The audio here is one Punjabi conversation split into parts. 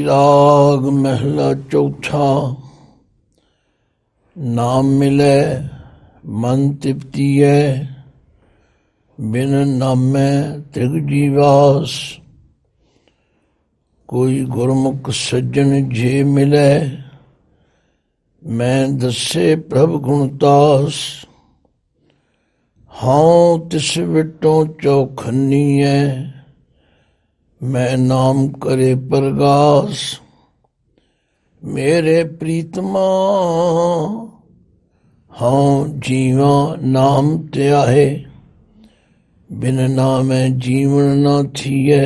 राग महला चौथा। नाम मिले मन तृप्तिय, बिन नामै त्रिगजीवास। कोई गुरमुख सज्जन जे मिले, मैं दसे प्रभ गुणतास। हाँ तिस विटों चौखनी है, मैं नाम करे परगास। मेरे प्रीतमा हाँ जीवा नाम त्याहे, बिन नामै जीवन न थिए।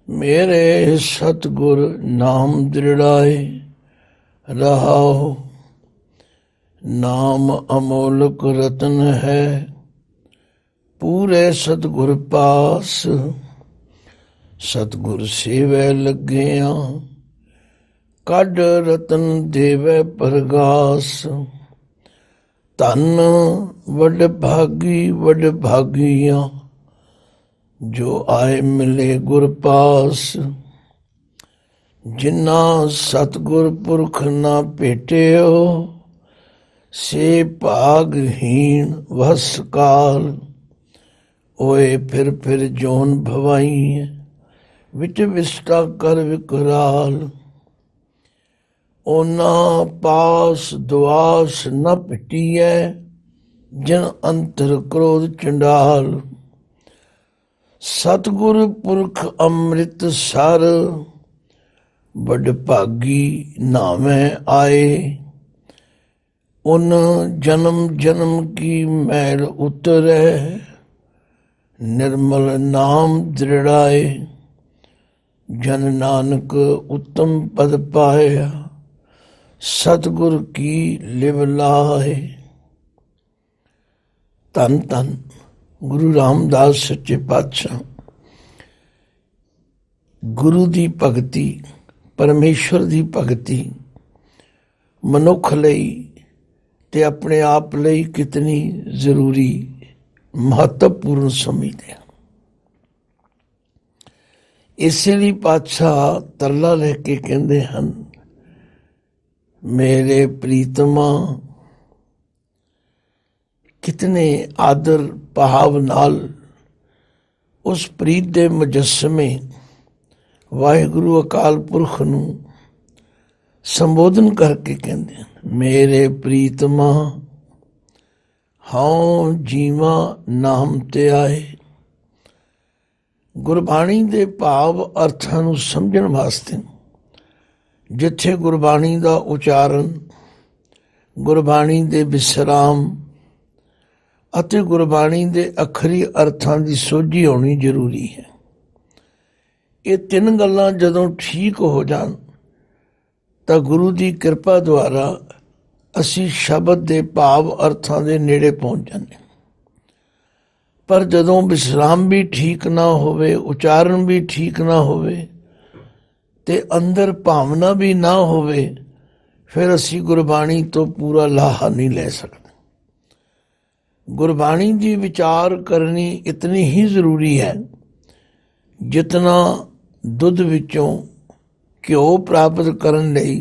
मेरे सतगुर नाम दृढ़ाए, रहाओ नाम अमोलक रतन है, पूरे सतगुर पास। सतगुर सेवै लग्गिया, कड रतन देवै परगास। धन वड भागिया, जो आए मिले गुर पास। जिन्ना सतगुर पुरख ना भेटियो, से भागहीन वस काल। ओए फिर जोन भवाई, विच विस्टा कर विकराल। ओना पास दुआस न पिटियै, जिन अंतर क्रोध चंडाल। सतगुर पुरख अमृत सर, बड़ भागी नामै आए। उन जन्म जन्म की मैल उतरै, निर्मल नाम दृढ़ाए। जन नानक उत्तम पद पाया, सतगुर की लिव लाए। धन धन गुरु रामदास सच्चे पातशाह। गुरु दी भगती, परमेश्वर दी भगती मनुख लई ते अपने आप लई कितनी जरूरी महत्वपूर्ण समझते हैं। इसे लिए पातशाह तरला लेके कहते हैं, मेरे प्रीतमा। कितने आदर भाव नाल उस प्रीत दे मुजस्समे वाहिगुरु अकाल पुरख नूं संबोधन करके कहते हैं, मेरे प्रीतमा हाँ जीवा नाम ते आए। गुरबाणी दे भाव अर्थां नूं समझण वास्ते जिथे गुरबाणी दा उचारण, गुरबाणी दे विसराम ਅਤੇ ਗੁਰਬਾਣੀ ਦੇ ਅੱਖਰੀ ਅਰਥਾਂ ਦੀ ਸੋਝੀ ਹੋਣੀ ਜ਼ਰੂਰੀ ਹੈ। ਇਹ ਤਿੰਨ ਗੱਲਾਂ ਜਦੋਂ ਠੀਕ ਹੋ ਜਾਣ ਤਾਂ ਗੁਰੂ ਦੀ ਕਿਰਪਾ ਦੁਆਰਾ ਅਸੀਂ ਸ਼ਬਦ ਦੇ ਭਾਵ ਅਰਥਾਂ ਦੇ ਨੇੜੇ ਪਹੁੰਚ ਜਾਂਦੇ ਹਾਂ। ਪਰ ਜਦੋਂ ਵਿਸਰਾਮ ਵੀ ਠੀਕ ਨਾ ਹੋਵੇ, ਉਚਾਰਨ ਵੀ ਠੀਕ ਨਾ ਹੋਵੇ ਤੇ ਅੰਦਰ ਭਾਵਨਾ ਵੀ ਨਾ ਹੋਵੇ, ਫਿਰ ਅਸੀਂ ਗੁਰਬਾਣੀ ਤੋਂ ਪੂਰਾ ਲਾਹਾ ਨਹੀਂ ਲੈ ਸਕਦੇ। गुरबाणी की विचार करनी इतनी ही जरूरी है जितना दुध विचों घ्यो प्राप्त करने लई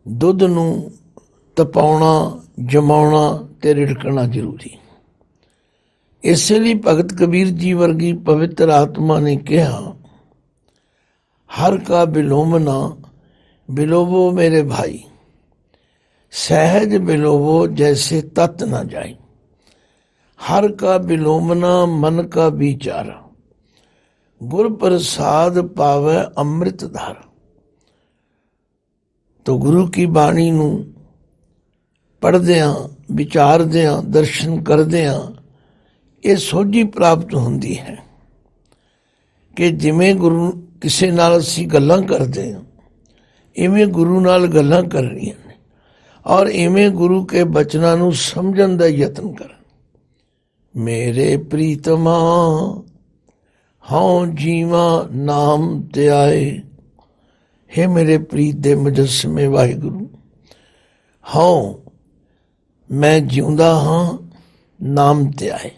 दुध नूं तपाउणा, जमाउणा ते रिड़कना जरूरी। इसलिए भगत कबीर जी वर्गी पवित्र आत्मा ने कहा, हर का बिलोमना बिलोवो मेरे भाई, सहज बिलोवो जैसे तत् न जाए। हर का बिलोमना मन का विचारा, गुर प्रसाद पावे अमृत धारा। तो गुरु की बाणी नूं पढ़दियां, विचारदियां, दर्शन करदियां ये सोझी प्राप्त होंदी है कि जिमें गुरु किसे नाल असीं गल्लां करदे हां, इवें गुरु नाल गल्लां करनियां ने और इवें गुरु के बचनां नूं समझण दा यतन करन। मेरे प्रीतमा हाँ जीवा नाम त्याए। हे मेरे प्रीत दे मुजस्समे वाहिगुरु, हाँ मैं जिउंदा हाँ नाम त्याए।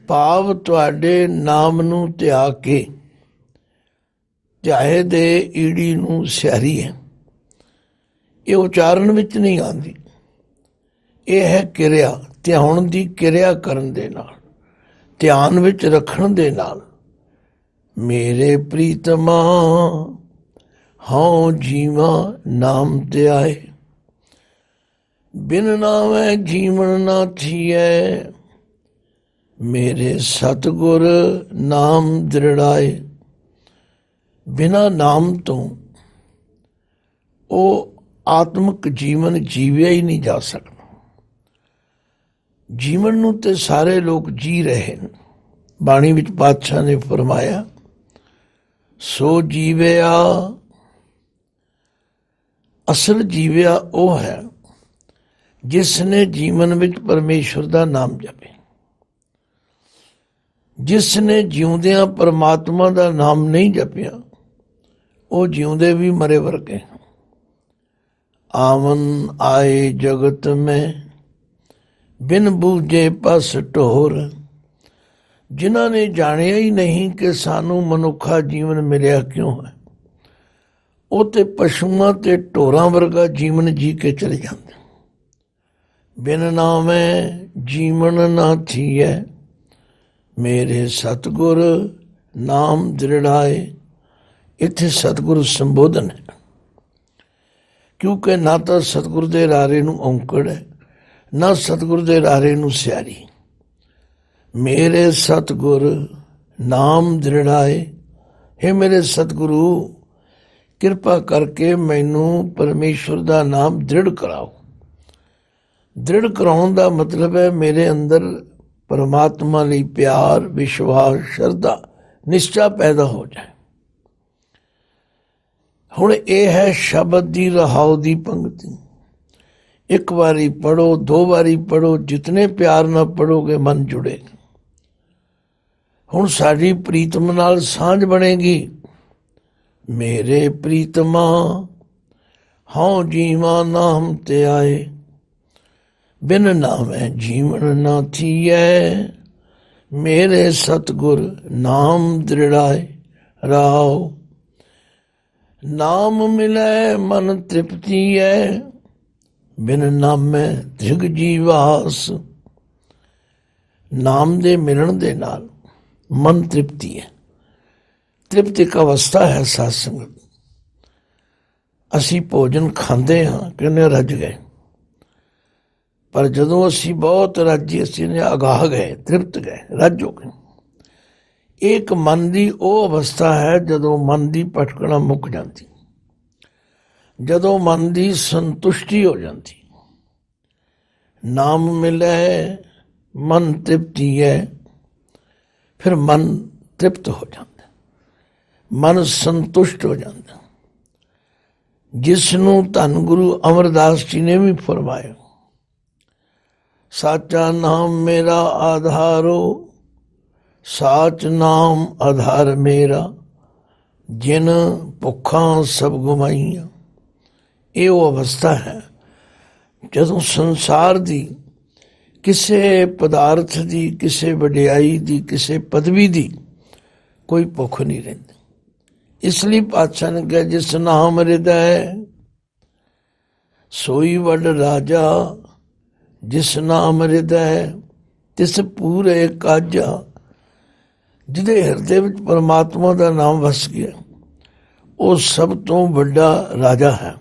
भाव तुहाडे नाम नूं त्या के ਧਿਆਏ ਦੇ ਈੜੀ ਨੂੰ ਸਿਆਰੀ ਹੈ। ਇਹ ਉਚਾਰਨ ਵਿੱਚ ਨਹੀਂ ਆਉਂਦੀ, ਇਹ ਹੈ ਕਿਰਿਆ, ਧਿਆਉਣ ਦੀ ਕਿਰਿਆ ਕਰਨ ਦੇ ਨਾਲ, ਧਿਆਨ ਵਿੱਚ ਰੱਖਣ ਦੇ ਨਾਲ। ਮੇਰੇ ਪ੍ਰੀਤਮਾ ਹਉ ਜੀਵਾ ਨਾਮ ਤੇ ਆਏ, ਬਿਨ ਨਾਮੈ ਜੀਵਨ ਨਾ ਥੀਐ, ਮੇਰੇ ਸਤਿਗੁਰ ਨਾਮ ਦ੍ਰਿੜਾਏ। ਬਿਨਾਂ ਨਾਮ ਤੋਂ ਉਹ ਆਤਮਿਕ ਜੀਵਨ ਜੀਵਿਆ ਹੀ ਨਹੀਂ ਜਾ ਸਕਦਾ। ਜੀਵਨ ਨੂੰ ਤੇ ਸਾਰੇ ਲੋਕ ਜੀ ਰਹੇ ਨੇ। ਬਾਣੀ ਵਿੱਚ ਪਾਤਸ਼ਾਹ ਨੇ ਫਰਮਾਇਆ, ਸੋ ਜੀਵਿਆ, ਅਸਲ ਜੀਵਿਆ ਉਹ ਹੈ ਜਿਸ ਨੇ ਜੀਵਨ ਵਿੱਚ ਪਰਮੇਸ਼ਵਰ ਦਾ ਨਾਮ ਜਪਿਆ, ਜਿਸ ਨੇ ਜਿਉਂਦਿਆਂ ਪਰਮਾਤਮਾ ਦਾ ਨਾਮ ਨਹੀਂ ਜਪਿਆ, ਉਹ ਜਿਉਂਦੇ ਵੀ ਮਰੇ ਵਰਗੇ। ਆਵਨ ਆਏ ਜਗਤ ਮੈਂ ਬਿਨ ਬੂਝੇ ਪਸ ਢੋਰ, ਜਿਨ੍ਹਾਂ ਨੇ ਜਾਣਿਆ ਹੀ ਨਹੀਂ ਕਿ ਸਾਨੂੰ ਮਨੁੱਖਾ ਜੀਵਨ ਮਿਲਿਆ ਕਿਉਂ ਹੈ, ਉਹ ਤੇ ਪਸ਼ੂਆਂ ਤੇ ਢੋਰਾਂ ਵਰਗਾ ਜੀਵਨ ਜੀ ਕੇ ਚਲੇ ਜਾਂਦੇ। ਬਿਨ ਨਾਮੈ ਜੀਵਨ ਨਾ ਥੀਐ, ਮੇਰੇ ਸਤਿਗੁਰ ਨਾਮ ਦ੍ਰਿੜਾਏ। ਇੱਥੇ ਸਤਿਗੁਰੂ ਸੰਬੋਧਨ ਹੈ, ਕਿਉਂਕਿ ਨਾ ਤਾਂ ਸਤਿਗੁਰ ਦੇ ਰਾਰੇ ਨੂੰ ਔਂਕੜ ਹੈ, ਨਾ ਸਤਿਗੁਰ ਦੇ ਰਾਰੇ ਨੂੰ ਸਿਆਰੀ। ਮੇਰੇ ਸਤਿਗੁਰ ਨਾਮ ਦ੍ਰਿੜਾਏ, ਹੈ ਮੇਰੇ ਸਤਿਗੁਰੂ ਕਿਰਪਾ ਕਰਕੇ ਮੈਨੂੰ ਪਰਮੇਸ਼ਵਰ ਦਾ ਨਾਮ ਦ੍ਰਿੜ ਕਰਾਓ। ਦ੍ਰਿੜ ਕਰਾਉਣ ਦਾ ਮਤਲਬ ਹੈ ਮੇਰੇ ਅੰਦਰ ਪਰਮਾਤਮਾ ਲਈ ਪਿਆਰ, ਵਿਸ਼ਵਾਸ, ਸ਼ਰਧਾ, ਨਿਸ਼ਚਾ ਪੈਦਾ ਹੋ ਜਾਏ। ਹੁਣ ਇਹ ਹੈ ਸ਼ਬਦ ਦੀ ਰਹਾਉ ਦੀ ਪੰਕਤੀ। ਇੱਕ ਵਾਰੀ ਪੜੋ, ਦੋ ਵਾਰੀ ਪੜੋ, ਜਿਤਨੇ ਪਿਆਰ ਨਾਲ ਪੜੋਗੇ ਮਨ ਜੁੜੇਗਾ। ਹੁਣ ਸਾਡੀ ਪ੍ਰੀਤਮ ਨਾਲ ਸਾਂਝ ਬਣੇਗੀ। ਮੇਰੇ ਪ੍ਰੀਤਮਾ ਹਉ ਜੀਵਾ ਨਾਮ ਤੇ ਆਏ, ਬਿਨ ਨਾਮੈ ਜੀਵਨ ਨਾ ਥੀਐ, ਮੇਰੇ ਸਤਿਗੁਰ ਨਾਮ ਦ੍ਰਿੜਾਏ। ਰਾਉ ਨਾਮ ਮਿਲੈ ਮਨ ਤ੍ਰਿਪਤੀ ਹੈ, ਬਿਨ ਨਾਮੈ ਧ੍ਰਿਗ ਜੀਵਾਸ। ਨਾਮ ਦੇ ਮਿਲਣ ਦੇ ਨਾਲ ਮਨ ਤ੍ਰਿਪਤੀ ਹੈ। ਤ੍ਰਿਪਤ ਇੱਕ ਅਵਸਥਾ ਹੈ ਸਾਧ ਸੰਗਤ। ਅਸੀਂ ਭੋਜਨ ਖਾਂਦੇ ਹਾਂ, ਕਹਿੰਦੇ ਰੱਜ ਗਏ, ਪਰ ਜਦੋਂ ਅਸੀਂ ਬਹੁਤ ਰੱਜੇ, ਅਸੀਂ ਨੇ ਅਗਾਹ ਗਏ, ਤ੍ਰਿਪਤ ਗਏ, ਰੱਜ ਹੋ ਗਏ। ਇੱਕ ਮਨ ਦੀ ਉਹ ਅਵਸਥਾ ਹੈ ਜਦੋਂ ਮਨ ਦੀ ਭਟਕਣਾ ਮੁੱਕ ਜਾਂਦੀ, ਜਦੋਂ ਮਨ ਦੀ ਸੰਤੁਸ਼ਟੀ ਹੋ ਜਾਂਦੀ। ਨਾਮ ਮਿਲੇ ਮਨ ਤ੍ਰਿਪਤੀ ਹੈ, ਫਿਰ ਮਨ ਤ੍ਰਿਪਤ ਹੋ ਜਾਂਦਾ, ਮਨ ਸੰਤੁਸ਼ਟ ਹੋ ਜਾਂਦਾ। ਜਿਸ ਨੂੰ ਧੰਨ ਗੁਰੂ ਅਮਰਦਾਸ ਜੀ ਨੇ ਵੀ ਫਰਮਾਇਆ, ਸਾਚਾ ਨਾਮ ਮੇਰਾ ਆਧਾਰੋ, ਸਾਚ ਨਾਮ ਆਧਾਰ ਮੇਰਾ, ਜਿਨ ਭੁੱਖਾਂ ਸਭ ਗੁਮਾਈਆਂ। ਇਹ ਉਹ ਅਵਸਥਾ ਹੈ ਜਦੋਂ ਸੰਸਾਰ ਦੀ, ਕਿਸੇ ਪਦਾਰਥ ਦੀ, ਕਿਸੇ ਵਡਿਆਈ ਦੀ, ਕਿਸੇ ਪਦਵੀ ਦੀ ਕੋਈ ਭੁੱਖ ਨਹੀਂ ਰਹਿੰਦੀ। ਇਸ ਲਈ ਪਾਤਸ਼ਾਹ ਨੇ ਕਿਹਾ, ਜਿਸ ਨਾਮ ਹਿਰਦੈ ਸੋਈ ਵੱਡ ਰਾਜਾ, ਜਿਸ ਨਾਮ ਹਿਰਦੈ ਤਿਸ ਪੂਰੇ ਕਾਜਾ। ਜਿਹਦੇ ਹਿਰਦੇ ਵਿੱਚ ਪਰਮਾਤਮਾ ਦਾ ਨਾਮ ਵਸ ਗਿਆ, ਉਹ ਸਭ ਤੋਂ ਵੱਡਾ ਰਾਜਾ ਹੈ।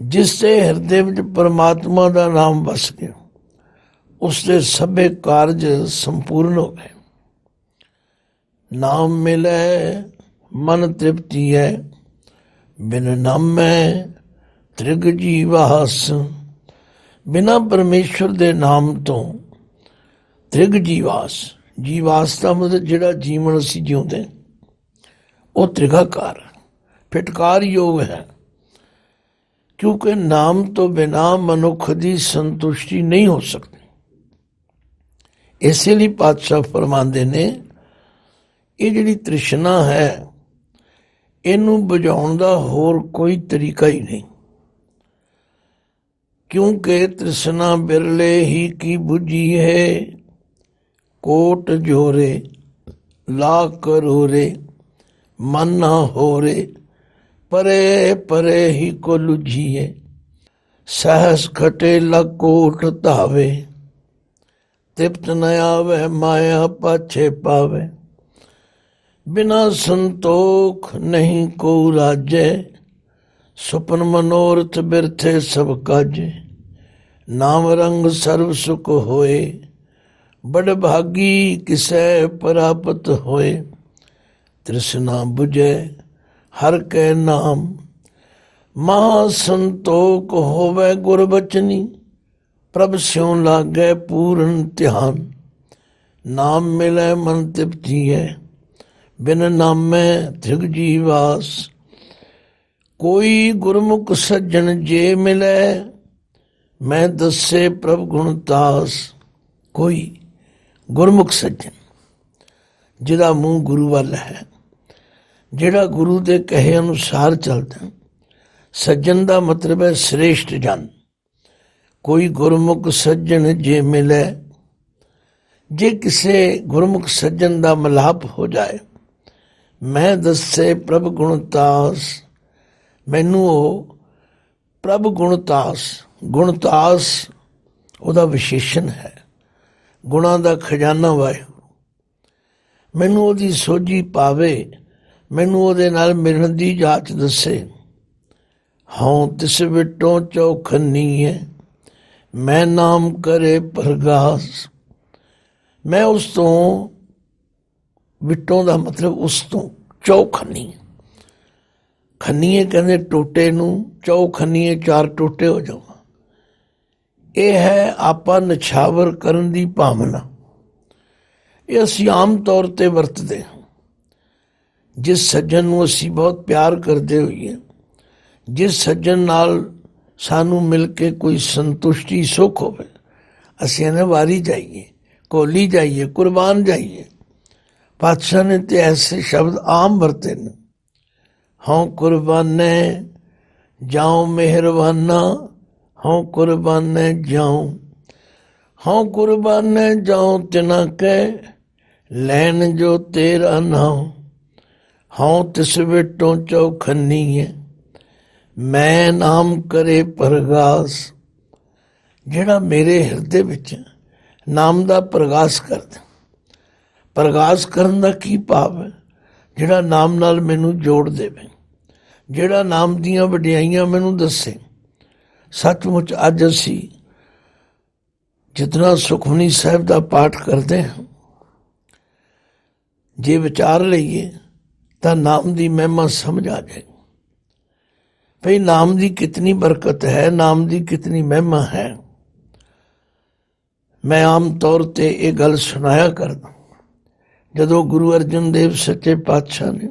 ਜਿਸ ਦੇ ਹਿਰਦੇ ਵਿੱਚ ਪਰਮਾਤਮਾ ਦਾ ਨਾਮ ਵਸ ਗਿਆ, ਉਸ ਦੇ ਸਭੇ ਕਾਰਜ ਸੰਪੂਰਨ ਹੋ ਗਏ। ਨਾਮ ਮਿਲੇ ਮਨ ਤ੍ਰਿਪਤੀ ਹੈ, ਬਿਨ ਨਾਮੈ ਤ੍ਰਿਗ ਜੀਵਾਸ। ਬਿਨਾਂ ਪਰਮੇਸ਼ਵਰ ਦੇ ਨਾਮ ਤੋਂ ਤ੍ਰਿਗ ਜੀਵਾਸ, ਜੀਵਾਸ ਦਾ ਮਤਲਬ ਜਿਹੜਾ ਜੀਵਨ ਅਸੀਂ ਜਿਉਂਦੇ, ਉਹ ਤ੍ਰਿਗਾਕਾਰ, ਫਿਟਕਾਰ ਯੋਗ ਹੈ। ਕਿਉਂਕਿ ਨਾਮ ਤੋਂ ਬਿਨਾਂ ਮਨੁੱਖ ਦੀ ਸੰਤੁਸ਼ਟੀ ਨਹੀਂ ਹੋ ਸਕਦੀ। ਇਸੇ ਲਈ ਪਾਤਸ਼ਾਹ ਫਰਮਾਉਂਦੇ ਨੇ, ਇਹ ਜਿਹੜੀ ਤ੍ਰਿਸ਼ਨਾ ਹੈ, ਇਹਨੂੰ ਬੁਝਾਉਣ ਦਾ ਹੋਰ ਕੋਈ ਤਰੀਕਾ ਹੀ ਨਹੀਂ। ਕਿਉਂਕਿ ਤ੍ਰਿਸ਼ਨਾ ਬਿਰਲੇ ਹੀ ਕੀ ਬੁਝੀ ਹੈ, ਕੋਟ ਜੋਰੇ ਲਾ ਕਰੋਰੇ मन ना हो रे परे परे ही को लुझिए, सहस खटे लकोट धावे, तृप्त न आवे माया पाछे पावे, बिना संतोख नहीं को राजे, सुपन मनोरथ बिरथे सब काजे, नाम रंग सर्व सुख होए, बड़ भागी किसे प्राप्त होए, तृष्णा बुझे हर के नाम, महासंतोख होवे गुर बचनी, प्रभ स्यों लागे पूर्ण ध्यान, नाम मिले मन तृप्ति है, बिन नाम में त्रिग जीवास, कोई गुरमुख सज्जन जे मिले, मैं दसे प्रभ गुणतास। कोई गुरमुख सज्जन जिहदा मूँह गुरु वाल है, जिहड़ा गुरु के कहे अनुसार चलदा, सज्जन का मतलब है श्रेष्ठ जन। कोई गुरमुख सज्जन जे मिले, जे किसे गुरमुख सज्जन का मिलाप हो जाए, मैं दसे प्रभ गुणतास, मैनू वो प्रभ गुणतास, गुणतास ਉਹਦਾ ਵਿਸ਼ੇਸ਼ਣ ਹੈ, ਗੁਣਾਂ ਦਾ ਖਜ਼ਾਨਾ ਵਾਹਿਗੁਰੂ, ਮੈਨੂੰ ਉਹਦੀ ਸੋਝੀ ਪਾਵੇ, ਮੈਨੂੰ ਉਹਦੇ ਨਾਲ ਮਿਲਣ ਦੀ ਜਾਚ ਦੱਸੇ। ਹਉ ਤਿਸ ਵਿਟੋਂ ਚੌਖਨੀ ਹੈ, ਮੈਂ ਨਾਮ ਕਰੇ ਪ੍ਰਗਾਸ, ਮੈਂ ਉਸ ਤੋਂ, ਵਿਟੋਂ ਦਾ ਮਤਲਬ ਉਸ ਤੋਂ, ਚੌਖਨੀ, ਖੰਨੀਏ ਕਹਿੰਦੇ ਟੋਟੇ ਨੂੰ, ਚੌਖਨੀਏ ਚਾਰ ਟੋਟੇ ਹੋ ਜਾਵਾਂ। ਇਹ ਹੈ ਆਪਾਂ ਨਿਛਾਵਰ ਕਰਨ ਦੀ ਭਾਵਨਾ। ਇਹ ਅਸੀਂ ਆਮ ਤੌਰ 'ਤੇ ਵਰਤਦੇ ਹਾਂ। ਜਿਸ ਸੱਜਣ ਨੂੰ ਅਸੀਂ ਬਹੁਤ ਪਿਆਰ ਕਰਦੇ ਹੋਈਏ, ਜਿਸ ਸੱਜਣ ਨਾਲ ਸਾਨੂੰ ਮਿਲ ਕੇ ਕੋਈ ਸੰਤੁਸ਼ਟੀ ਸੁੱਖ ਹੋਵੇ, ਅਸੀਂ ਇਹਨਾਂ ਵਾਰੀ ਜਾਈਏ, ਕੋਲੀ ਜਾਈਏ, ਕੁਰਬਾਨ ਜਾਈਏ। ਪਾਤਸ਼ਾਹ ਨੇ ਤੇ ਐਸੇ ਸ਼ਬਦ ਆਮ ਵਰਤੇ ਨੇ, ਹਉ ਕੁਰਬਾਨੇ ਜਾਉ ਮਿਹਰਬਾਨਾ, ਹਉ ਕੁਰਬਾਨੇ ਜਾਉ, ਹਉ ਕੁਰਬਾਨੇ ਜਾਉ ਤਿਨਾ ਕਹਿ, ਲੈਣ ਜੋ ਤੇਰਾ ਨਾਉ, ਹਉ ਤਿਸ ਵਿਟੋਂ ਚੌਖਨੀ ਹੈ, ਮੈਂ ਨਾਮ ਕਰੇ ਪ੍ਰਗਾਸ। ਜਿਹੜਾ ਮੇਰੇ ਹਿਰਦੇ ਵਿੱਚ ਨਾਮ ਦਾ ਪ੍ਰਗਾਸ ਕਰਦਾ, ਪ੍ਰਗਾਸ ਕਰਨ ਦਾ ਕੀ ਭਾਵ ਹੈ? ਜਿਹੜਾ ਨਾਮ ਨਾਲ ਮੈਨੂੰ ਜੋੜ ਦੇਵੇ, ਜਿਹੜਾ ਨਾਮ ਦੀਆਂ ਵਡਿਆਈਆਂ ਮੈਨੂੰ ਦੱਸੇ। ਸੱਚਮੁੱਚ ਅੱਜ ਅਸੀਂ ਜਿਤਨਾ ਸੁਖਮਨੀ ਸਾਹਿਬ ਦਾ ਪਾਠ ਕਰਦੇ ਹਾਂ, ਜੇ ਵਿਚਾਰ ਲਈਏ ਤਾਂ ਨਾਮ ਦੀ ਮਹਿਮਾ ਸਮਝ ਆ ਜਾਏ। ਭਈ ਨਾਮ ਦੀ ਕਿਤਨੀ ਬਰਕਤ ਹੈ, ਨਾਮ ਦੀ ਕਿਤਨੀ ਮਹਿਮਾ ਹੈ। ਮੈਂ ਆਮ ਤੌਰ 'ਤੇ ਇਹ ਗੱਲ ਸੁਣਾਇਆ ਕਰਦਾ, ਜਦੋਂ ਗੁਰੂ ਅਰਜਨ ਦੇਵ ਸੱਚੇ ਪਾਤਸ਼ਾਹ ਨੇ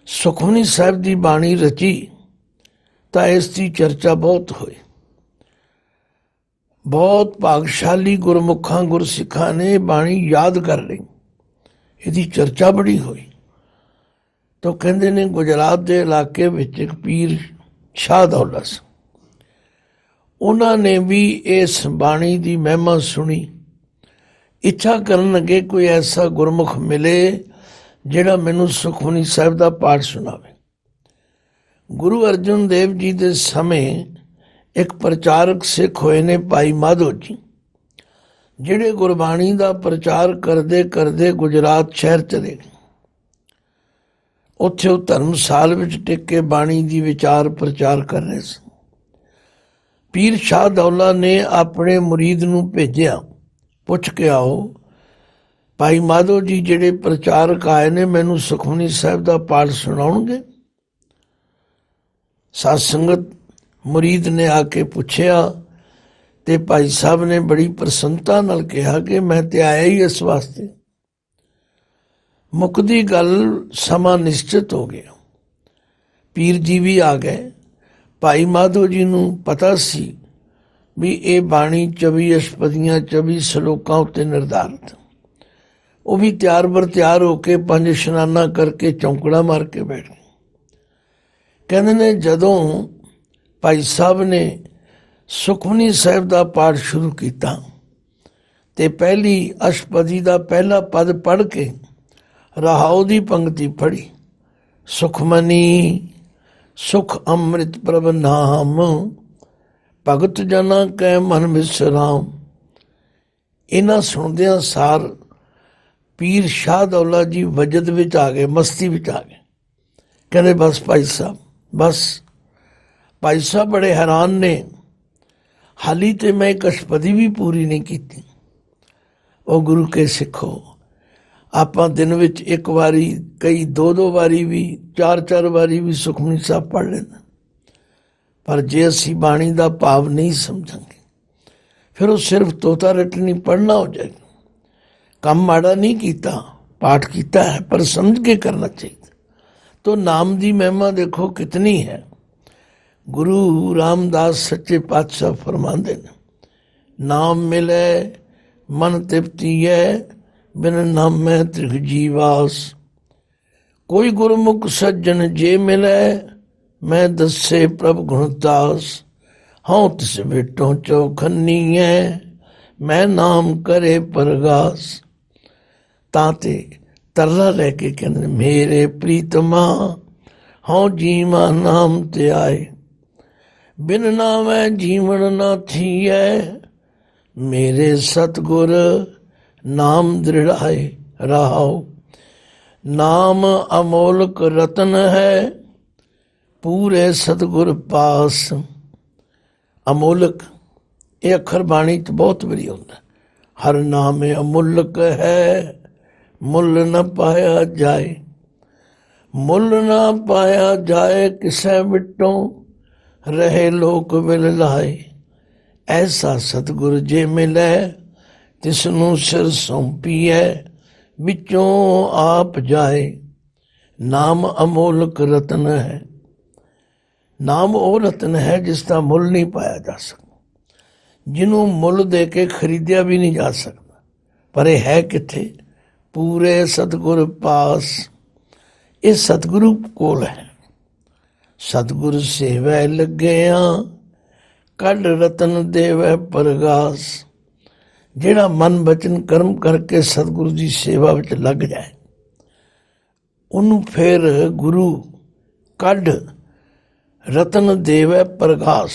ਸੁਖਮਨੀ ਸਾਹਿਬ ਦੀ ਬਾਣੀ ਰਚੀ ਤਾਂ ਇਸ ਦੀ ਚਰਚਾ ਬਹੁਤ ਹੋਈ। ਬਹੁਤ ਭਾਗਸ਼ਾਲੀ ਗੁਰਮੁਖਾਂ ਗੁਰਸਿੱਖਾਂ ਨੇ ਬਾਣੀ ਯਾਦ ਕਰ ਲਈ, ਇਹਦੀ ਚਰਚਾ ਬੜੀ ਹੋਈ। ਤਾਂ ਕਹਿੰਦੇ ਨੇ ਗੁਜਰਾਤ ਦੇ ਇਲਾਕੇ ਵਿੱਚ ਇੱਕ ਪੀਰ ਸ਼ਾਹ ਦੌਲਾ ਸੀ, ਉਹਨਾਂ ਨੇ ਵੀ ਇਸ ਬਾਣੀ ਦੀ ਮਹਿਮਾ ਸੁਣੀ। ਇੱਛਾ ਕਰਨ ਲੱਗੇ ਕੋਈ ਐਸਾ ਗੁਰਮੁਖ ਮਿਲੇ ਜਿਹੜਾ ਮੈਨੂੰ ਸੁਖਮਨੀ ਸਾਹਿਬ ਦਾ ਪਾਠ ਸੁਣਾਵੇ। ਗੁਰੂ ਅਰਜਨ ਦੇਵ ਜੀ ਦੇ ਸਮੇਂ ਇੱਕ ਪ੍ਰਚਾਰਕ ਸਿੱਖ ਹੋਏ ਨੇ ਭਾਈ ਮਾਧੋ ਜੀ, ਜਿਹੜੇ ਗੁਰਬਾਣੀ ਦਾ ਪ੍ਰਚਾਰ ਕਰਦੇ ਕਰਦੇ ਗੁਜਰਾਤ ਸ਼ਹਿਰ ਚਲੇ ਗਏ। ਉੱਥੇ ਉਹ ਧਰਮਸਾਲ ਵਿੱਚ ਟਿਕ ਕੇ ਬਾਣੀ ਦੀ ਵਿਚਾਰ ਪ੍ਰਚਾਰ ਕਰ ਰਹੇ ਸਨ। ਪੀਰ ਸ਼ਾਹ ਦੌਲਾ ਨੇ ਆਪਣੇ ਮੁਰੀਦ ਨੂੰ ਭੇਜਿਆ, ਪੁੱਛ ਕੇ ਆਓ ਭਾਈ ਮਾਧੋ ਜੀ ਜਿਹੜੇ ਪ੍ਰਚਾਰਕ ਆਏ ਨੇ ਮੈਨੂੰ ਸੁਖਮਨੀ ਸਾਹਿਬ ਦਾ ਪਾਠ ਸੁਣਾਉਣਗੇ। ਸਾਧ ਸੰਗਤ ਮੁਰੀਦ ਨੇ ਆ ਕੇ ਪੁੱਛਿਆ ਤੇ ਭਾਈ ਸਾਹਿਬ ਨੇ ਬੜੀ ਪ੍ਰਸੰਨਤਾ ਨਾਲ ਕਿਹਾ ਕਿ ਮੈਂ ਤੇ ਆਇਆ ਹੀ ਇਸ ਵਾਸਤੇ। ਮੁੱਕਦੀ ਗੱਲ ਸਮਾਂ ਨਿਸ਼ਚਿਤ ਹੋ ਗਿਆ, ਪੀਰ ਜੀ ਵੀ ਆ ਗਏ। ਭਾਈ ਮਾਧੋ ਜੀ ਨੂੰ ਪਤਾ ਸੀ ਵੀ ਇਹ ਬਾਣੀ 24 ਅਸ਼ਪਦੀਆਂ 24 ਸ਼ਲੋਕਾਂ ਉੱਤੇ ਨਿਰਧਾਰਿਤ। ਉਹ ਵੀ ਤਿਆਰ ਬਰ ਤਿਆਰ ਹੋ ਕੇ 5 ਇਸ਼ਨਾਨਾ ਕਰਕੇ ਚੌਂਕੜਾ ਮਾਰ ਕੇ ਬੈਠ ਗਏ। ਕਹਿੰਦੇ ਨੇ ਜਦੋਂ ਭਾਈ ਸਾਹਿਬ ਨੇ ਸੁਖਮਨੀ ਸਾਹਿਬ ਦਾ ਪਾਠ ਸ਼ੁਰੂ ਕੀਤਾ ਤੇ ਪਹਿਲੀ ਅਸ਼ਪਦੀ ਦਾ ਪਹਿਲਾ ਪਦ ਪੜ੍ਹ ਕੇ ਰਹਾਉ ਦੀ ਪੰਕਤੀ ਪੜ੍ਹੀ, सुखमनी सुख अमृत प्रभ नाम, भगत जना कै मन विश्राम। इन्हां सुनदियां सार पीर शाह दौला जी वजद विच आ गए, मस्ती विच आ गए। कहते बस भाई साहब बस। भाई साहब बड़े हैरान ने, हाली तो मैं एक अष्टपदी भी पूरी नहीं की। ਉਹ गुरु के सिखो, ਆਪਾਂ दिन ਵਿੱਚ एक वारी कई दो वारी भी चार वारी भी सुखमनी ਸਾਹਿਬ पढ़ लेना, पर जे ਅਸੀਂ ਬਾਣੀ ਦਾ ਭਾਵ नहीं समझांगे फिर वो सिर्फ तोता रटनी पढ़ना हो जाएगा। काम माड़ा नहीं किया, पाठ किया है पर समझ के करना चाहिए। तो नाम की महिमा देखो कितनी है। गुरु रामदास सच्चे पातशाह फरमाते हैं, नाम मिले मन तृप्ति है, बिन नामै त्रिख जीवास। कोई गुरमुख सज्जन जे मिले, मैं दसे प्रभ गुणदास। हाँ तिस भेटों चौखनी है, मैं नाम करे परगास। ताते तरला लैके कहते मेरे प्रीतमा, हाँ जीवा नाम ते आए। बिन नामै जीवन ना थी है, मेरे सतगुर नाम दृढ़ाए रहाओ। नाम अमोलक रतन है, पूरे सतगुर पास। अमोलक ये अखर बाणी च बहुत बड़ी होता। हर नाम अमुलक है, मुल न पाया जाए। मुल न पाया जाए, किसै बिटों रहे लोक विल लाए। ऐसा सतगुर जे मिले, तिसनू सिर सौंपीए, बिचों आप जाए। नाम अमोलक रतन है। नाम वो रतन है जिसका मुल नहीं पाया जा सकता, जिन्हों मुल दे के खरीदिया भी नहीं जा सकता। पर यह है किथे? पूरे सतगुर पास। ये सतगुरु कोल है। सतगुर सेवै लग्गिया, कढ़ रतन देवै परगास। जिहड़ा मन बचन कर्म करके सतगुरु की सेवा विच लग जाए, उन्होंने फिर गुरु कढ़ रतन देवै परगास।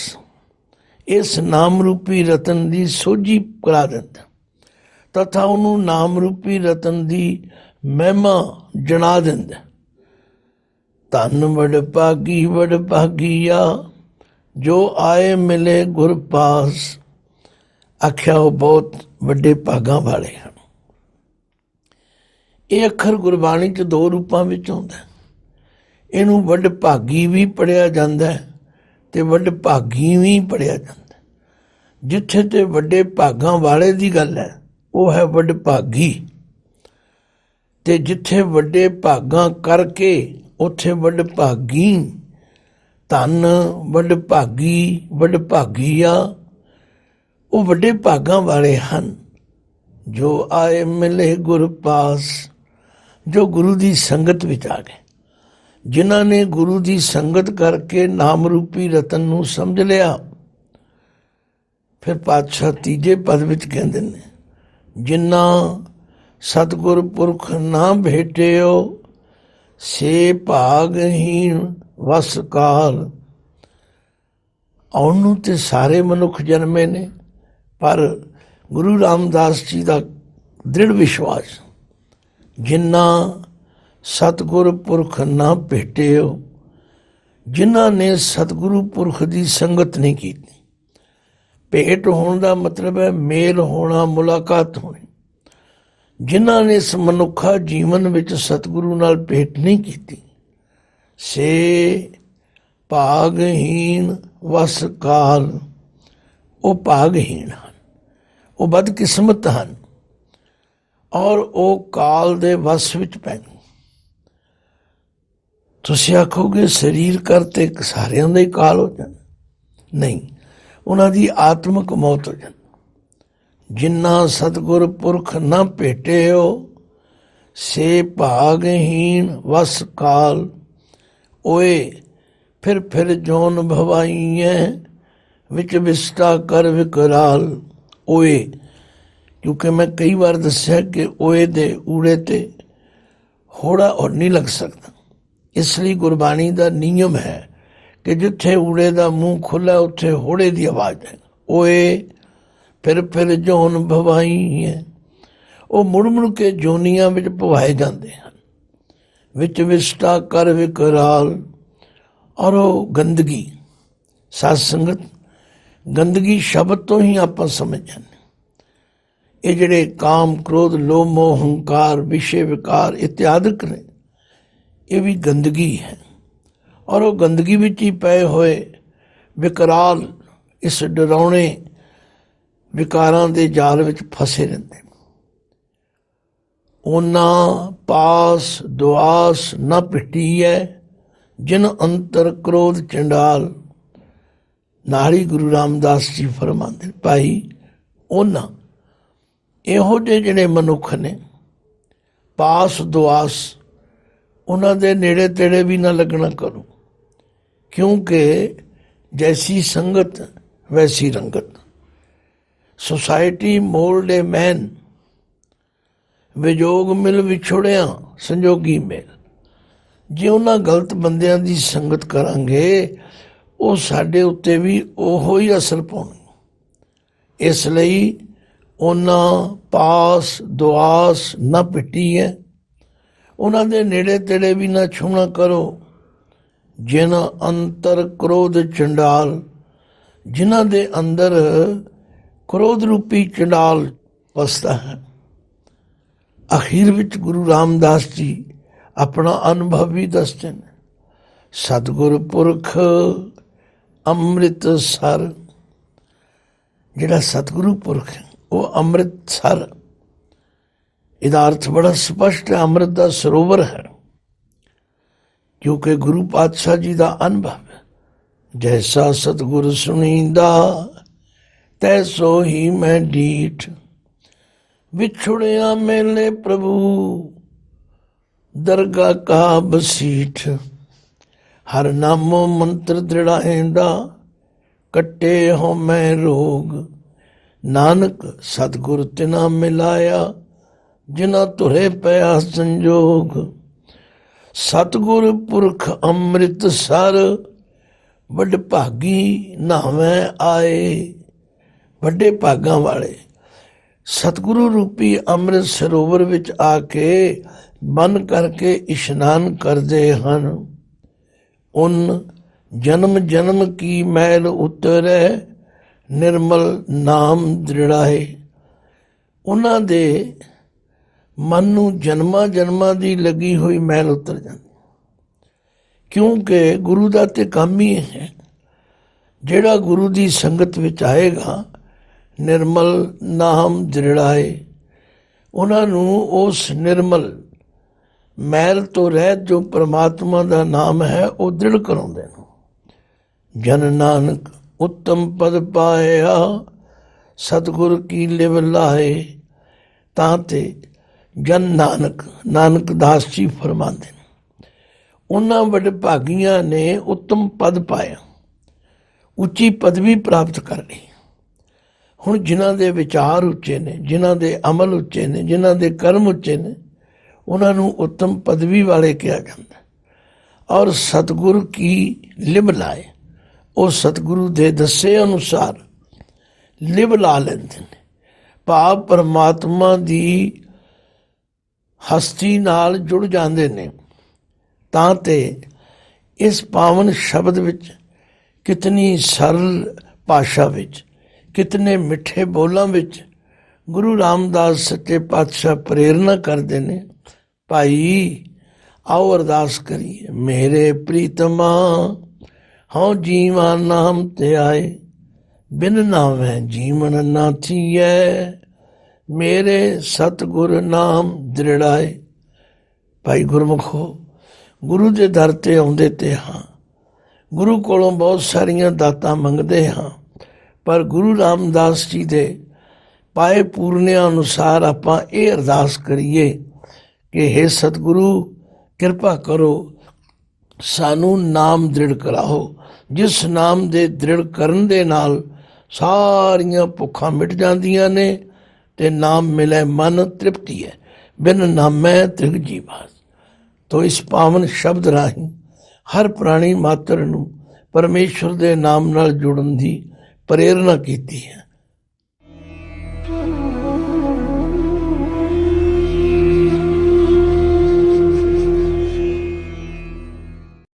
इस नाम रूपी रतन की सोझी करा दिंदा, तथा उन्होंने नाम रूपी रतन की महिमा जना दिंदा। धन वड भागीया, जो आए मिले गुर पास। आख्या वो बहुत वड्डे भागां वाले हैं। ये अखर गुरबाणी च दो रूपां विच आउंदा। इनू वड भागी भी पढ़िया जाता है ते वड भागी भी पढ़िया जाता है। जिथे ते वड्डे भागां वाले की गल है वो है वड भागी, ते जिथे वड्डे भागां करके उथे वड भागी। धन वड भागीया, वो वड्डे भागां वाले हैं जो आए मिले गुर पास, जो गुरु की संगत विच आ गए, जिन्हां ने गुरु की संगत करके नाम रूपी रतन नूं समझ लिया। फिर पातशाह तीजे पद विच कहंदे ने, जिन्ना सतगुर पुरख ना भेटियो, से भागहीन वस काल। आउण नूं ते सारे मनुख जन्मे ने, पर गुरु रामदास जी का दृढ़ विश्वास, जिन्ना सतगुर पुरख ना भेटियो, जिन्हां ने सतगुरु पुरख की संगत नहीं की। भेट होने का मतलब है मेल होना, मुलाकात होनी। जिन्हां ने इस मनुखा जीवन विच सतगुरु नाल भेट नहीं की, से भागहीन वस काल। वो भागहीन हैं, वो बदकिस्मत हैं, और वो काल दे वस विच पैन। तुसीं आखोगे शरीर करते सारियां दा ही काल हो जाना, नहीं, उन्हां दी आत्मक मौत हो जाती। जिन्ना सतगुर पुरख न भेटियो, से भागहीन वस काल। ओए फिर जोन भवाइए, विच विस्टा कर विकराल। ओए, क्योंकि मैं कई बार दस्या कि ओए दे ऊड़े ते होड़ा और नहीं लग सकता। ਇਸ ਲਈ ਗੁਰਬਾਣੀ ਦਾ ਨਿਯਮ ਹੈ ਕਿ ਜਿੱਥੇ ਊੜੇ ਦਾ ਮੂੰਹ ਖੁੱਲ੍ਹਾ ਉੱਥੇ ਹੋੜੇ ਦੀ ਆਵਾਜ਼ ਹੈ। ਓਏ ਫਿਰ ਜੋਨ ਭਵਾਈ ਹੈ। ਉਹ ਮੁੜ ਮੁੜ ਕੇ ਜੋਨੀਆਂ ਵਿੱਚ ਭਵਾਏ ਜਾਂਦੇ ਹਨ। ਵਿੱਚ ਵਿਸਟਾ ਕਰ ਵਿਕਰਾਲ। ਔਰ ਉਹ ਗੰਦਗੀ, ਸਾਧ ਸੰਗਤ, ਗੰਦਗੀ ਸ਼ਬਦ ਤੋਂ ਹੀ ਆਪਾਂ ਸਮਝ ਜਾਂਦੇ। ਇਹ ਜਿਹੜੇ ਕਾਮ, ਕ੍ਰੋਧ, ਲੋਭ, ਮੋਹ, ਹੰਕਾਰ, ਵਿਸ਼ੇ ਵਿਕਾਰ ਇਤਿਆਦਿਕ ਨੇ, ਇਹ ਵੀ ਗੰਦਗੀ ਹੈ। ਔਰ ਉਹ ਗੰਦਗੀ ਵਿੱਚ ਹੀ ਪਏ ਹੋਏ ਵਿਕਰਾਲ ਇਸ ਡਰਾਉਣੇ ਵਿਕਾਰਾਂ ਦੇ ਜਾਲ ਵਿੱਚ ਫਸੇ ਰਹਿੰਦੇ। ਉਹਨਾਂ ਪਾਸ ਦੁਆਸ ਨਾ ਪਿੱਟੀ ਹੈ, ਜਿਨ ਅੰਤਰ ਕ੍ਰੋਧ ਚੰਡਾਲ। ਨਾਲ ਹੀ ਗੁਰੂ ਰਾਮਦਾਸ ਜੀ ਫਰਮਾਉਂਦੇ, ਭਾਈ ਉਹਨਾਂ ਇਹੋ ਜਿਹੇ ਜਿਹੜੇ ਮਨੁੱਖ ਨੇ, ਪਾਸ ਦੁਆਸ, ਉਹਨਾਂ ਦੇ ਨੇੜੇ ਤੇੜੇ ਵੀ ਨਾ ਲੱਗਣਾ ਕਰੋ, ਕਿਉਂਕਿ ਜੈਸੀ ਸੰਗਤ ਵੈਸੀ ਰੰਗਤ। ਸੁਸਾਇਟੀ ਮੋਲਡ ਏ ਮੈਨ, ਵਿਜੋਗ ਮਿਲ ਵਿਛੋੜਿਆ ਸੰਜੋਗੀ ਮੇਲ। ਜੇ ਉਹਨਾਂ ਗਲਤ ਬੰਦਿਆਂ ਦੀ ਸੰਗਤ ਕਰਾਂਗੇ, ਉਹ ਸਾਡੇ ਉੱਤੇ ਵੀ ਉਹੋ ਹੀ ਅਸਰ ਪਾਉਣਗੇ। ਇਸ ਲਈ ਉਹਨਾਂ ਪਾਸ ਦੁਆਸ ਨਾ ਪਿੱਟੀ ਹੈ, ਉਹਨਾਂ ਦੇ ਨੇੜੇ ਤੇੜੇ ਵੀ ਨਾ ਛੂਣਾ ਕਰੋ। ਜਿਨ ਅੰਤਰ ਕ੍ਰੋਧ ਚੰਡਾਲ, ਜਿਨ੍ਹਾਂ ਦੇ ਅੰਦਰ ਕ੍ਰੋਧ ਰੂਪੀ ਚੰਡਾਲ ਵਸਦਾ ਹੈ। ਅਖੀਰ ਵਿੱਚ ਗੁਰੂ ਰਾਮਦਾਸ ਜੀ ਆਪਣਾ ਅਨੁਭਵ ਵੀ ਦੱਸਦੇ ਨੇ। ਸਤਿਗੁਰ ਪੁਰਖ ਅੰਮ੍ਰਿਤਸਰ, ਜਿਹੜਾ ਸਤਿਗੁਰੂ ਪੁਰਖ ਹੈ ਉਹ ਅੰਮ੍ਰਿਤਸਰ, ਇਹਦਾ ਅਰਥ ਬੜਾ ਸਪਸ਼ਟ ਹੈ, ਅੰਮ੍ਰਿਤ ਦਾ ਸਰੋਵਰ ਹੈ। ਕਿਉਂਕਿ ਗੁਰੂ ਪਾਤਸ਼ਾਹ ਜੀ ਦਾ ਅਨੁਭਵ ਹੈ, ਜੈਸਾ ਸਤਿਗੁਰ ਸੁਣੀਂਦਾ ਤੈਸੋ ਹੀ ਮੈਂ ਡੀਠ। ਵਿਛੁੜਿਆ ਮੇਲੇ ਪ੍ਰਭੂ ਦਰਗਾ ਕਾ ਬਸੀਠ। ਹਰ ਨਾਮੋ ਮੰਤਰ ਦ੍ਰਿੜਾਏਂਦਾ ਕੱਟੇ ਹੋ ਮੈਂ ਰੋਗ। ਨਾਨਕ ਸਤਿਗੁਰ ਤਿਨਾ ਮਿਲਾਇਆ ਜਿਨਾ ਧੁਰੇ ਪਿਆ ਸੰਜੋਗ। ਸਤਿਗੁਰ ਪੁਰਖ ਅੰਮ੍ਰਿਤਸਰ ਵੱਡ ਭਾਗੀ ਨਾਵੇਂ ਆਏ। ਵੱਡੇ ਭਾਗਾਂ ਵਾਲੇ ਸਤਿਗੁਰੂ ਰੂਪੀ ਅੰਮ੍ਰਿਤ ਸਰੋਵਰ ਵਿੱਚ ਆ ਕੇ ਮਨ ਕਰਕੇ ਇਸ਼ਨਾਨ ਕਰਦੇ ਹਨ। ਉਨ ਜਨਮ ਜਨਮ ਕੀ ਮੈਲ ਉਤਰੈ ਨਿਰਮਲ ਨਾਮ ਦ੍ਰਿੜਾਏ। ਉਹਨਾਂ ਦੇ ਮਨ ਨੂੰ ਜਨਮਾਂ ਜਨਮਾਂ ਦੀ ਲੱਗੀ ਹੋਈ ਮੈਲ ਉਤਰ ਜਾਂਦੀ, ਕਿਉਂਕਿ ਗੁਰੂ ਦਾ ਤੇ ਕੰਮ ਹੀ ਹੈ। ਜਿਹੜਾ ਗੁਰੂ ਦੀ ਸੰਗਤ ਵਿੱਚ ਆਏਗਾ, ਨਿਰਮਲ ਨਾਮ ਦ੍ਰਿੜਾਏ, ਉਹਨਾਂ ਨੂੰ ਉਸ ਨਿਰਮਲ ਮੈਲ ਤੋਂ ਰਹਿਤ ਜੋ ਪਰਮਾਤਮਾ ਦਾ ਨਾਮ ਹੈ ਉਹ ਦ੍ਰਿੜ ਕਰਾਉਂਦੇ ਨੇ। ਜਨ ਨਾਨਕ ਉੱਤਮ ਪਦ ਪਾਇਆ ਸਤਿਗੁਰ ਕੀ ਲਿਵ ਲਾਏ। ਤਾਂ ਤੇ ਜਨ ਨਾਨਕ, ਨਾਨਕ ਦਾਸ ਜੀ ਫਰਮਾਉਂਦੇ ਨੇ, ਉਹਨਾਂ ਵੱਡੇ ਭਾਗੀਆਂ ਨੇ ਉੱਤਮ ਪਦ ਪਾਇਆ, ਉੱਚੀ ਪਦਵੀ ਪ੍ਰਾਪਤ ਕਰ ਲਈ। ਹੁਣ ਜਿਨ੍ਹਾਂ ਦੇ ਵਿਚਾਰ ਉੱਚੇ ਨੇ, ਜਿਨ੍ਹਾਂ ਦੇ ਅਮਲ ਉੱਚੇ ਨੇ, ਜਿਨ੍ਹਾਂ ਦੇ ਕਰਮ ਉੱਚੇ ਨੇ, ਉਹਨਾਂ ਨੂੰ ਉੱਤਮ ਪਦਵੀ ਵਾਲੇ ਕਿਹਾ ਜਾਂਦਾ। ਔਰ ਸਤਿਗੁਰ ਕੀ ਲਿਵ ਲਾਏ, ਉਹ ਸਤਿਗੁਰੂ ਦੇ ਦੱਸੇ ਅਨੁਸਾਰ ਲਿਵ ਲਾ ਲੈਂਦੇ ਨੇ, ਭਾਵ ਪਰਮਾਤਮਾ ਦੀ ਹਸਤੀ ਨਾਲ ਜੁੜ ਜਾਂਦੇ ਨੇ। ਤਾਂ ਤੇ ਇਸ ਪਾਵਨ ਸ਼ਬਦ ਵਿੱਚ, ਕਿਤਨੀ ਸਰਲ ਭਾਸ਼ਾ ਵਿੱਚ, ਕਿਤਨੇ ਮਿੱਠੇ ਬੋਲਾਂ ਵਿੱਚ ਗੁਰੂ ਰਾਮਦਾਸ ਸੱਚੇ ਪਾਤਸ਼ਾਹ ਪ੍ਰੇਰਨਾ ਕਰਦੇ ਨੇ, ਭਾਈ ਆਓ ਅਰਦਾਸ ਕਰੀਏ। ਮੇਰੇ ਪ੍ਰੀਤਮਾ ਹਉ ਜੀਵਾ ਨਾਮ ਤੇ ਆਏ, ਬਿਨ ਨਾਵੇਂ ਜੀਵਨ ਨਾ ਥੀਐ, ਮੇਰੇ ਸਤਿਗੁਰ ਨਾਮ ਦ੍ਰਿੜਾਏ। ਭਾਈ ਗੁਰਮੁਖੋ, ਗੁਰੂ ਦੇ ਦਰ ਤੇ ਆਉਂਦੇ ਤੇ ਹਾਂ, ਗੁਰੂ ਕੋਲੋਂ ਬਹੁਤ ਸਾਰੀਆਂ ਦਾਤਾਂ ਮੰਗਦੇ ਹਾਂ, ਪਰ ਗੁਰੂ ਰਾਮਦਾਸ ਜੀ ਦੇ ਪਾਏ ਪੂਰਨਿਆਂ ਅਨੁਸਾਰ ਆਪਾਂ ਇਹ ਅਰਦਾਸ ਕਰੀਏ ਕਿ ਹੇ ਸਤਿਗੁਰੂ ਕਿਰਪਾ ਕਰੋ, ਸਾਨੂੰ ਨਾਮ ਦ੍ਰਿੜ ਕਰਾਓ, ਜਿਸ ਨਾਮ ਦੇ ਦ੍ਰਿੜ ਕਰਨ ਦੇ ਨਾਲ ਸਾਰੀਆਂ ਭੁੱਖਾਂ ਮਿਟ ਜਾਂਦੀਆਂ ਨੇ ਤੇ ਨਾਮ ਮਿਲੇ ਮਨ ਤ੍ਰਿਪਤੀ ਹੈ। ਬਿਨ ਨਾਮੈ ਤ੍ਰਿਗ ਜੀਵਾ। ਤੋਂ ਇਸ ਪਾਵਨ ਸ਼ਬਦ ਰਾਹੀਂ ਹਰ ਪ੍ਰਾਣੀ ਮਾਤਰ ਨੂੰ ਪਰਮੇਸ਼ਵਰ ਦੇ ਨਾਮ ਨਾਲ ਜੁੜਨ ਦੀ ਪ੍ਰੇਰਨਾ ਕੀਤੀ ਹੈ।